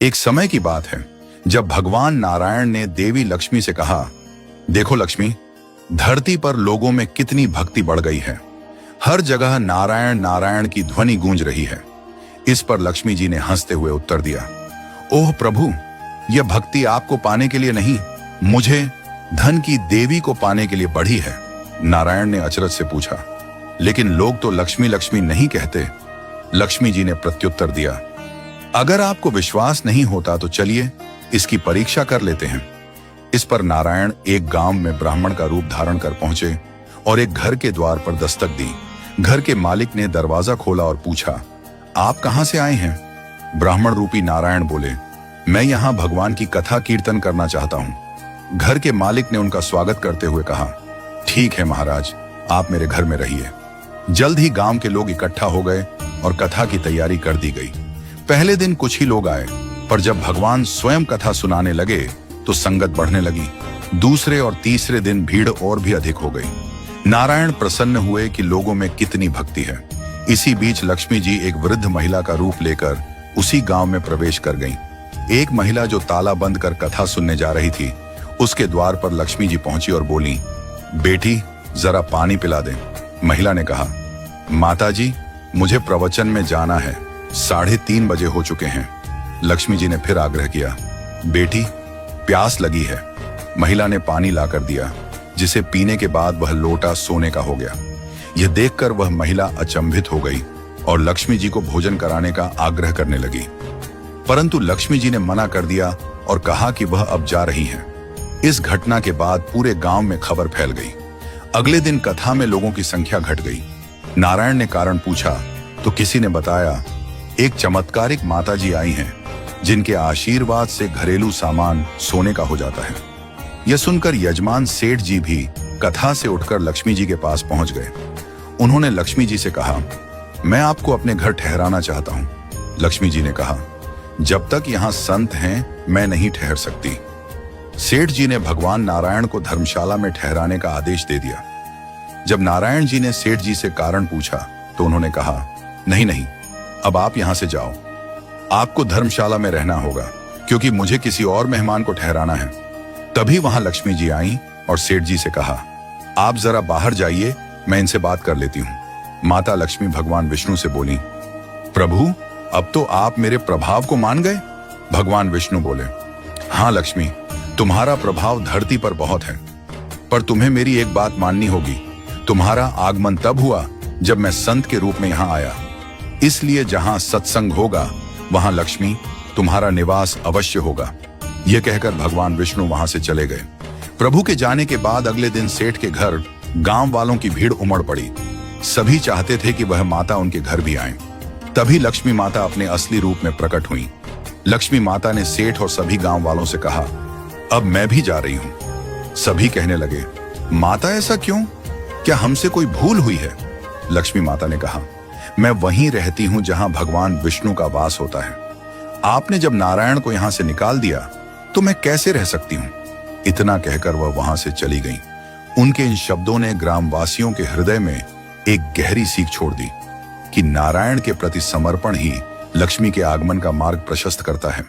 एक समय की बात है जब भगवान नारायण ने देवी लक्ष्मी से कहा, देखो लक्ष्मी, धरती पर लोगों में कितनी भक्ति बढ़ गई है। हर जगह नारायण नारायण की ध्वनि गूंज रही है। इस पर लक्ष्मी जी ने हंसते हुए उत्तर दिया, ओह प्रभु, यह भक्ति आपको पाने के लिए नहीं, मुझे धन की देवी को पाने के लिए बढ़ी है। नारायण ने अचरज से पूछा, लेकिन लोग तो लक्ष्मी लक्ष्मी नहीं कहते। लक्ष्मी जी ने प्रत्युत्तर दिया, अगर आपको विश्वास नहीं होता तो चलिए इसकी परीक्षा कर लेते हैं। इस पर नारायण एक गांव में ब्राह्मण का रूप धारण कर पहुंचे और एक घर के द्वार पर दस्तक दी। घर के मालिक ने दरवाजा खोला और पूछा, आप कहां से आए हैं? ब्राह्मण रूपी नारायण बोले, मैं यहां भगवान की कथा कीर्तन करना चाहता हूं। घर के मालिक ने उनका स्वागत करते हुए कहा, ठीक है महाराज, आप मेरे घर में रहिए। जल्द ही गांव के लोग इकट्ठा हो गए और कथा की तैयारी कर दी गई। पहले दिन कुछ ही लोग आए, पर जब भगवान स्वयं कथा सुनाने लगे तो संगत बढ़ने लगी। दूसरे और तीसरे दिन भीड़ और भी अधिक हो गई। नारायण प्रसन्न हुए कि लोगों में कितनी भक्ति है। इसी बीच लक्ष्मी जी एक वृद्ध महिला का रूप लेकर उसी गांव में प्रवेश कर गईं। एक महिला जो ताला बंद कर कथा सुनने जा रही थी, उसके द्वार पर लक्ष्मी जी पहुंची और बोली, बेटी जरा पानी पिला दें। महिला ने कहा, माताजी, मुझे प्रवचन में जाना है, 3:30 बजे हो चुके हैं। लक्ष्मी जी ने फिर आग्रह किया, बेटी प्यास लगी है। महिला ने पानी लाकर दिया, जिसे पीने के बाद वह लोटा सोने का हो गया। यह देखकर वह महिला अचंभित हो गई और लक्ष्मी जी को भोजन कराने का आग्रह करने लगी, परंतु लक्ष्मी जी ने मना कर दिया और कहा कि वह अब जा रही हैं। इस घटना के बाद पूरे गांव में खबर फैल गई। अगले दिन कथा में लोगों की संख्या घट गई। नारायण ने कारण पूछा तो किसी ने बताया, एक चमत्कारिक माताजी आई हैं, जिनके आशीर्वाद से घरेलू सामान सोने का हो जाता है। यह सुनकर यजमान सेठ जी भी कथा से उठकर लक्ष्मी जी के पास पहुंच गए। उन्होंने लक्ष्मी जी से कहा, मैं आपको अपने घर ठहराना चाहता हूं। लक्ष्मी जी ने कहा, जब तक यहां संत हैं मैं नहीं ठहर सकती। सेठ जी ने भगवान नारायण को धर्मशाला में ठहराने का आदेश दे दिया। जब नारायण जी ने सेठ जी से कारण पूछा तो उन्होंने कहा, नहीं नहीं, अब आप यहां से जाओ, आपको धर्मशाला में रहना होगा, क्योंकि मुझे किसी और मेहमान को ठहराना है। तभी वहां लक्ष्मी जी आईं और सेठ जी से कहा, आप जरा बाहर जाइए, मैं इनसे बात कर लेती हूं। माता लक्ष्मी भगवान विष्णु से बोली, प्रभु, अब तो आप मेरे प्रभाव को मान गए। भगवान विष्णु बोले, हाँ लक्ष्मी, तुम्हारा प्रभाव धरती पर बहुत है, पर तुम्हें मेरी एक बात माननी होगी। तुम्हारा आगमन तब हुआ जब मैं संत के रूप में यहां आया, इसलिए जहां सत्संग होगा वहां लक्ष्मी तुम्हारा निवास अवश्य होगा। यह कहकर भगवान विष्णु वहां से चले गए। प्रभु के जाने के बाद अगले दिन सेठ के घर गांव वालों की भीड़ उमड़ पड़ी। सभी चाहते थे कि वह माता उनके घर भी आए। तभी लक्ष्मी माता अपने असली रूप में प्रकट हुई। लक्ष्मी माता ने सेठ और सभी गांव वालों से कहा, अब मैं भी जा रही हूं। सभी कहने लगे, माता ऐसा क्यों? क्या हमसे कोई भूल हुई है? लक्ष्मी माता ने कहा, मैं वहीं रहती हूं जहां भगवान विष्णु का वास होता है। आपने जब नारायण को यहां से निकाल दिया तो मैं कैसे रह सकती हूं? इतना कहकर वह वहां से चली गई। उनके इन शब्दों ने ग्रामवासियों के हृदय में एक गहरी सीख छोड़ दी कि नारायण के प्रति समर्पण ही लक्ष्मी के आगमन का मार्ग प्रशस्त करता है।